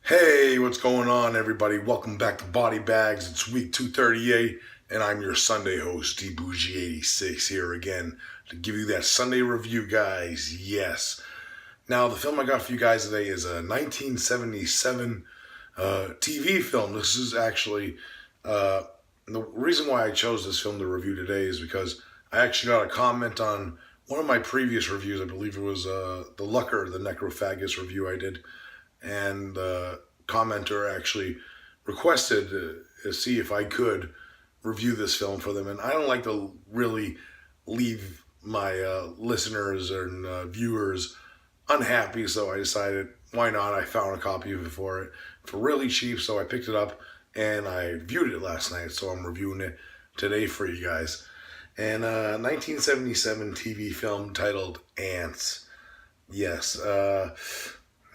Hey, what's going on, everybody? Welcome back to Body Bags. It's week 238, and I'm your Sunday host, Bourgie86, here again to give you that Sunday review, guys. Yes. Now, the film I got for you guys today is a 1977 TV film. This is actually the reason why I chose this film to review today is because I actually got a comment on one of my previous reviews. I believe it was the Lucker, the Necrophagus review I did, and commenter actually requested to see if I could review this film for them. And I don't like to really leave my listeners and viewers unhappy, so I decided, why not? I found a copy of it for really cheap, so I picked it up and I viewed it last night, so I'm reviewing it today for you guys. And 1977 TV film titled Ants. Yes,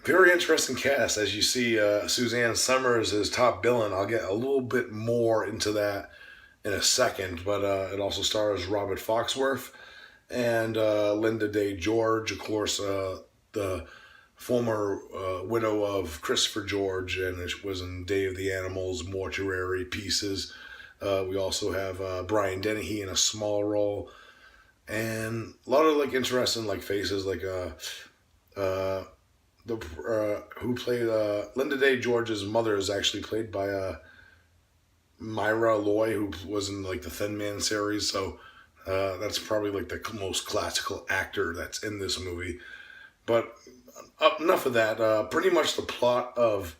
very interesting cast. As you see, Suzanne Summers is top billing. I'll get a little bit more into that in a second, but it also stars Robert Foxworth and Linda Day George, of course, the former widow of Christopher George, and it was in Day of the Animals, Mortuary Pieces. We also have Brian Dennehy in a small role, and a lot of interesting faces who played Linda Day George's mother is actually played by Myra Loy, who was in the Thin Man series. So that's probably the most classical actor that's in this movie. But enough of that. Pretty much the plot of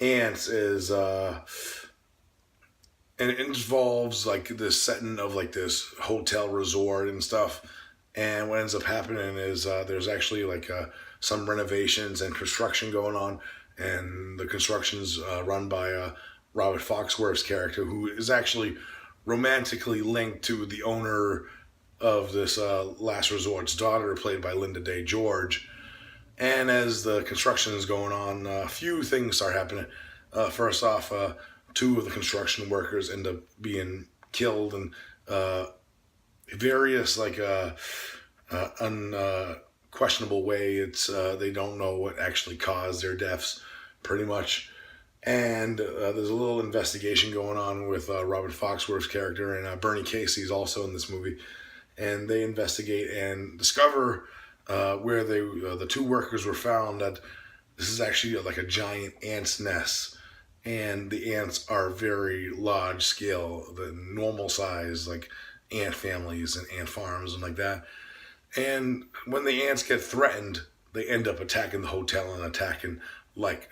Ants is and it involves this setting of this hotel resort and stuff. And what ends up happening is there's actually some renovations and construction going on, and the construction's run by Robert Foxworth's character, who is actually romantically linked to the owner of this last resort's daughter, played by Linda Day George. And as the construction is going on, a few things start happening. First off, two of the construction workers end up being killed, and various unquestionable way. It's they don't know what actually caused their deaths, pretty much. And there's a little investigation going on with Robert Foxworth's character, and Bernie Casey's also in this movie. And they investigate and discover where the two workers were found, that this is actually a giant ant's nest. And the ants are very large scale, the normal size, ant families and ant farms and that. And when the ants get threatened, they end up attacking the hotel and attacking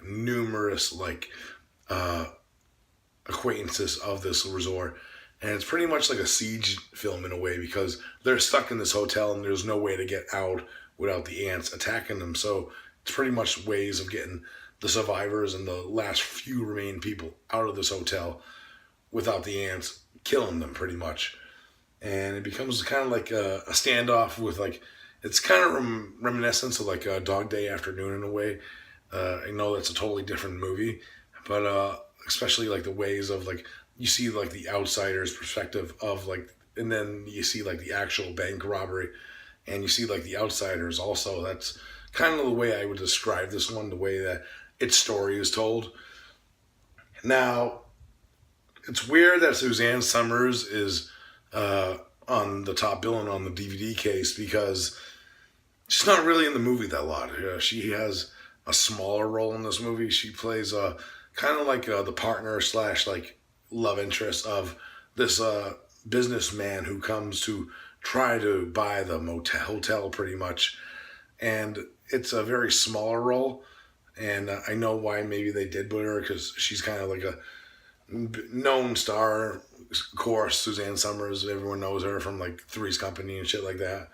numerous acquaintances of this resort. And it's pretty much like a siege film in a way, because they're stuck in this hotel and there's no way to get out without the ants attacking them. So it's pretty much ways of getting the survivors and the last few remaining people out of this hotel without the ants killing them, pretty much. And it becomes kind of like a standoff with it's kind of reminiscent of a Dog Day Afternoon in a way. I know that's a totally different movie, but especially the ways of you see the outsider's perspective of and then you see the actual bank robbery, and you see the outsiders also. That's kind of the way I would describe this one, the way that its story is told. Now, it's weird that Suzanne Summers is on the top billing on the DVD case, because she's not really in the movie that lot. She has a smaller role in this movie. She plays kind of the partner slash love interest of this businessman who comes to try to buy the hotel, pretty much. And it's a very smaller role, and I know why maybe they did put her, because she's kind of a known star. Of course, Suzanne Summers, everyone knows her from Three's Company and shit like that.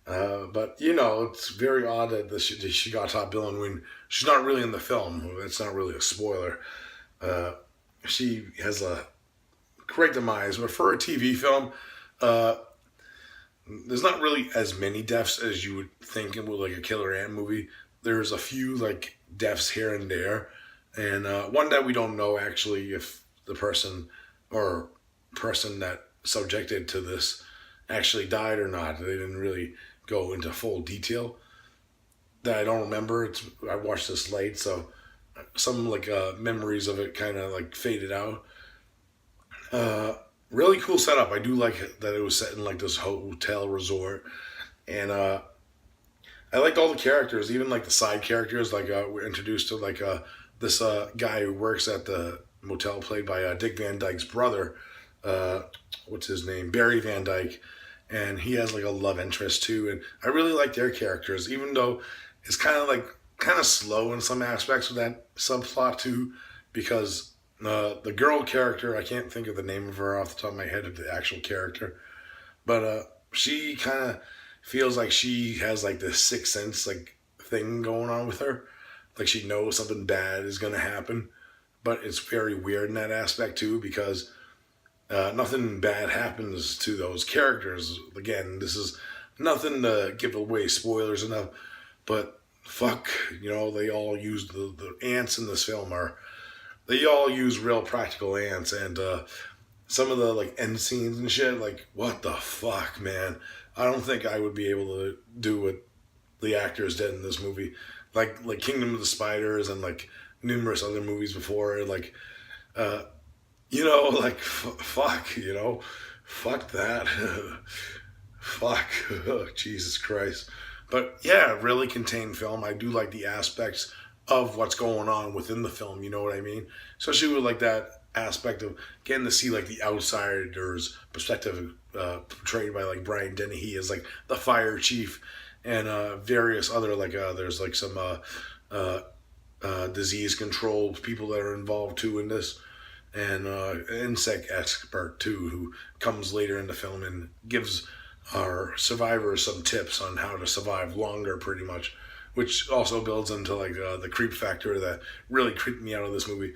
But it's very odd that she got top billing when she's not really in the film. It's not really a spoiler. She has a great demise, but for a TV film, there's not really as many deaths as you would think with a killer ant movie. There's a few deaths here and there, and one that we don't know actually if the person that subjected to this actually died or not. They didn't really go into full detail. That I don't remember. I watched this late, so some like memories of it kind of like faded out. Really cool setup. I do like that it was set in like this hotel resort, and I liked all the characters, even like the side characters. Like we're introduced to like this guy who works at the motel, played by Dick Van Dyke's brother. Uh, what's his name? Barry Van Dyke, and he has like a love interest too. And I really like their characters, even though it's kind of slow in some aspects of that subplot too, because the girl character, I can't think of the name of her off the top of my head of the actual character, but she kind of feels like she has like this sixth sense like thing going on with her, like she knows something bad is gonna happen, but it's very weird in that aspect too because nothing bad happens to those characters. Again, this is nothing to give away spoilers enough, but fuck, they all use the ants in this film are they all use real practical ants, and some of the like end scenes and shit, like what the fuck, man. I don't think I would be able to do what the actors did in this movie, like Kingdom of the Spiders and like numerous other movies before, like uh, like fuck, fuck that, fuck, Jesus Christ. But yeah, really contained film. I do like the aspects of what's going on within the film. You know what I mean? Especially with like that aspect of getting to see like the outsider's perspective portrayed by like Brian Dennehy as like the fire chief, and various other like there's like some disease control people that are involved too in this, and an insect expert too who comes later in the film and gives our survivors some tips on how to survive longer, pretty much, which also builds into like the creep factor that really creeped me out of this movie.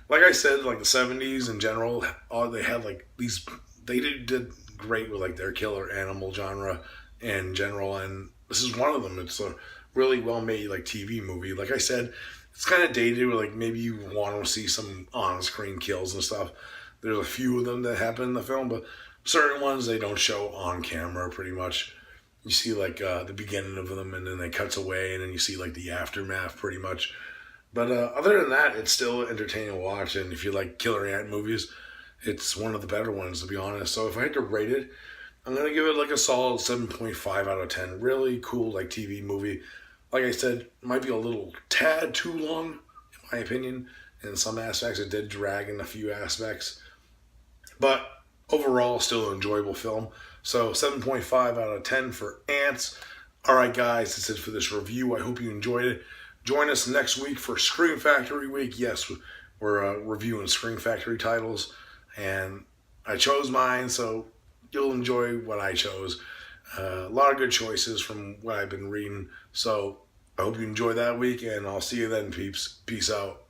Like I said, like the '70s in general, they had like these. They did great with like their killer animal genre in general, and this is one of them. It's a really well made like TV movie. Like I said, it's kind of dated. Where like maybe you want to see some on screen kills and stuff. There's a few of them that happen in the film, but certain ones they don't show on camera. Pretty much, you see like the beginning of them, and then it cuts away, and then you see like the aftermath, pretty much. But other than that, it's still entertaining to watch, and if you like killer ant movies, it's one of the better ones, to be honest. So if I had to rate it, I'm gonna give it like a solid 7.5 out of 10. Really cool like TV movie. Like I said, it might be a little tad too long, in my opinion. In some aspects, it did drag in a few aspects, but overall, still an enjoyable film. So 7.5 out of 10 for Ants. All right, guys, that's it for this review. I hope you enjoyed it. Join us next week for Scream Factory Week. Yes, we're reviewing Scream Factory titles, and I chose mine, so you'll enjoy what I chose. A lot of good choices from what I've been reading. So I hope you enjoy that week, and I'll see you then, peeps. Peace out.